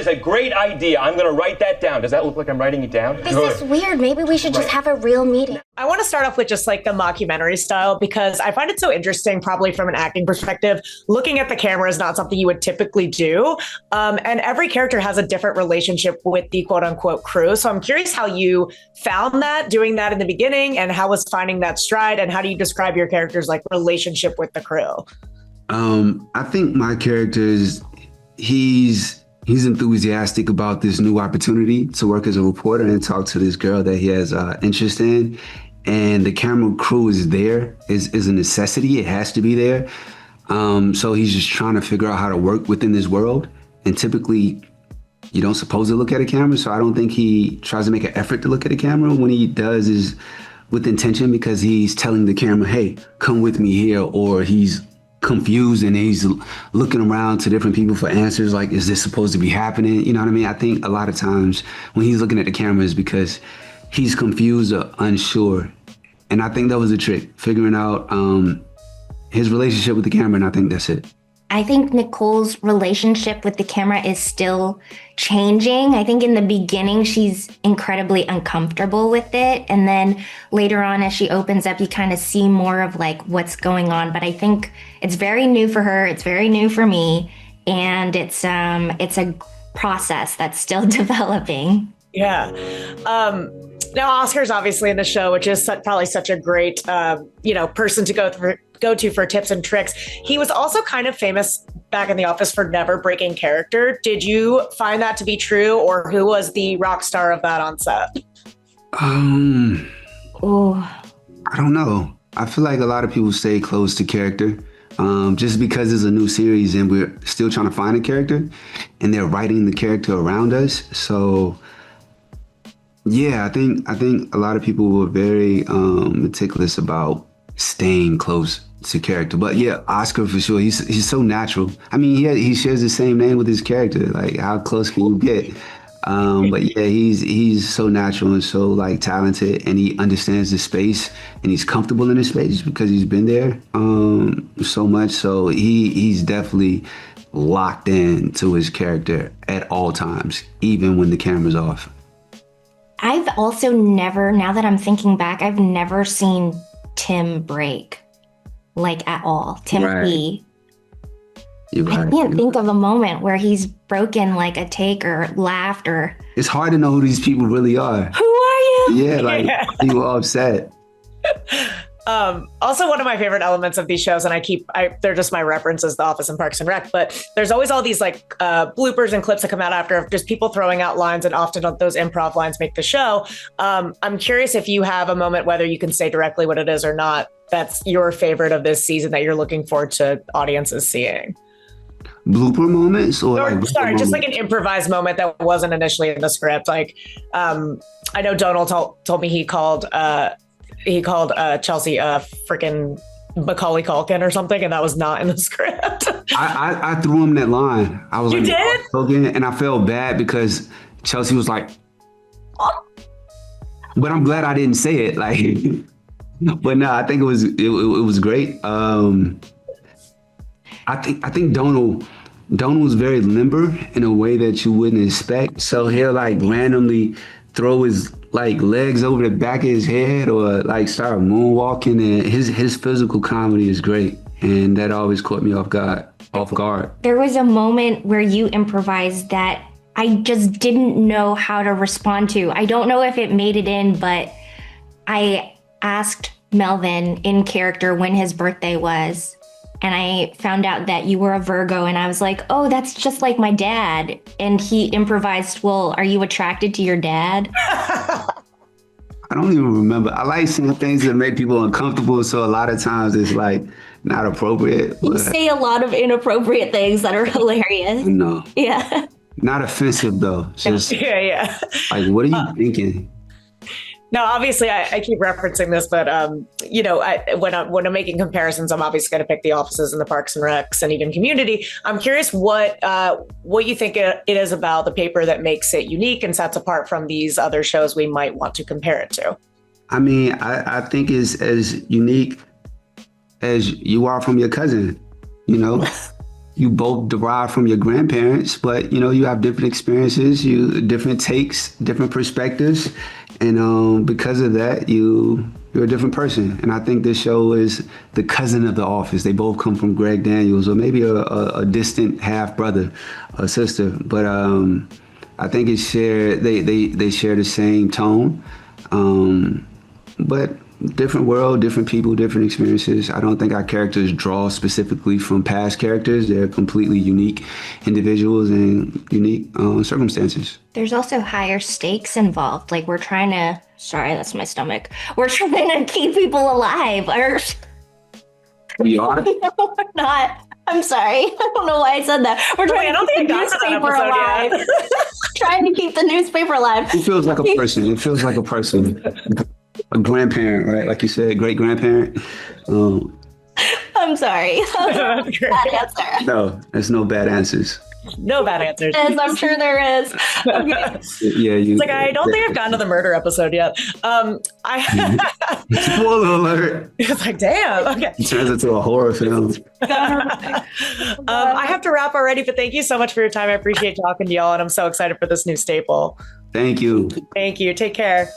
is a great idea. I'm going to write that down. Does that look like I'm writing it down? This is weird. Maybe we should just have a real meeting. I want to start off with just like the mockumentary style, because I find it so interesting, probably from an acting perspective. Looking at the camera is not something you would typically do. And every character has a different relationship with the quote unquote crew. So I'm curious how you found that, doing that in the beginning, and how was finding that stride, and how do you describe your character's like relationship with the crew? I think my character is, he's enthusiastic about this new opportunity to work as a reporter and talk to this girl that he has interest in. And the camera crew is there, is a necessity. It has to be there. So he's just trying to figure out how to work within this world. And typically, you don't supposed to look at a camera. So I don't think he tries to make an effort to look at a camera. When he does is with intention, because he's telling the camera, hey, come with me here, or he's confused and he's looking around to different people for answers, like, is this supposed to be happening? You know what I mean? I think a lot of times when he's looking at the camera is because he's confused or unsure. And I think that was the trick, figuring out his relationship with the camera, and I think that's it. I think Nicole's relationship with the camera is still changing. I think in the beginning, she's incredibly uncomfortable with it. And then later on, as she opens up, you kind of see more of like what's going on. But I think it's very new for her. It's very new for me. And it's a process that's still developing. Yeah. Now, Oscar's obviously in the show, which is probably such a great, person to go to for tips and tricks. He was also kind of famous back in The Office for never breaking character. Did you find that to be true, or who was the rock star of that on set? I don't know. I feel like a lot of people stay close to character. Just because it's a new series and we're still trying to find a character, and they're writing the character around us. So yeah, I think a lot of people were very meticulous about staying close to character. But yeah, Oscar for sure. He's so natural. I mean, he shares the same name with his character. Like, how close can you get? But yeah, he's so natural and so like talented, and he understands the space, and he's comfortable in the space because he's been there so much. So he's definitely locked in to his character at all times, even when the camera's off. I've also never, now that I'm thinking back, I've never seen Tim break, like, at all. Timothy. Right. I can't think of a moment where he's broken like a take or laughed or... It's hard to know who these people really are. Who are you? Yeah, like, people are upset. Also, one of my favorite elements of these shows, and they're just my references, The Office and Parks and Rec, but there's always all these like bloopers and clips that come out after of just people throwing out lines, and often those improv lines make the show. I'm curious if you have a moment, whether you can say directly what it is or not, that's your favorite of this season that you're looking forward to audiences seeing. Blooper moments, just like an improvised moment that wasn't initially in the script. Like, I know Donald told me he called Chelsea freaking Macaulay Culkin or something, and that was not in the script. I threw him that line. I was did? And I felt bad because Chelsea was like, oh. But I'm glad I didn't say it. Like, but no, I think it was great. I think Donald was very limber in a way that you wouldn't expect. So he'll like randomly throw his like legs over the back of his head, or like start moonwalking, and his physical comedy is great, and that always caught me off guard. There was a moment where you improvised that I just didn't know how to respond to. I don't know if it made it in, but I asked Melvin in character when his birthday was, and I found out that you were a Virgo, and I was like, oh, that's just like my dad. And he improvised, well, are you attracted to your dad? I don't even remember. I like seeing things that make people uncomfortable, so a lot of times it's like not appropriate. You say a lot of inappropriate things that are hilarious. No. Yeah. Not offensive though. Just yeah. Like, what are you thinking? No, obviously, I keep referencing this, but when I'm making comparisons, I'm obviously going to pick The Offices and the Parks and Recs and even Community. I'm curious what you think it is about the paper that makes it unique and sets apart from these other shows we might want to compare it to. I mean, I think it's as unique as you are from your cousin. You know, you both derive from your grandparents, but you have different experiences, different takes, different perspectives, and because of that, you're a different person. And I think this show is the cousin of The Office. They both come from Greg Daniels, or maybe a distant half brother or sister, but I think they share the same tone, but different world, different people, different experiences. I don't think our characters draw specifically from past characters. They're completely unique individuals and unique circumstances. There's also higher stakes involved. Like, we're trying to, sorry, that's my stomach. We're trying to keep people alive. Or We are? no, we're not. I'm sorry. I don't know why I said that. We're trying to keep the newspaper alive. Trying to keep the newspaper alive. It feels like a person. It feels like a person. A grandparent, right? Like you said, great grandparent. I'm sorry. Bad answer. No, there's no bad answers. No bad answers. Yes, I'm sure there is. Okay. Yeah, It's like, I don't think I've gotten to the murder episode yet. Spoiler alert. It's like, damn. Okay. It turns into a horror film. I have to wrap already, but thank you so much for your time. I appreciate talking to y'all, and I'm so excited for this new staple. Thank you. Thank you. Take care.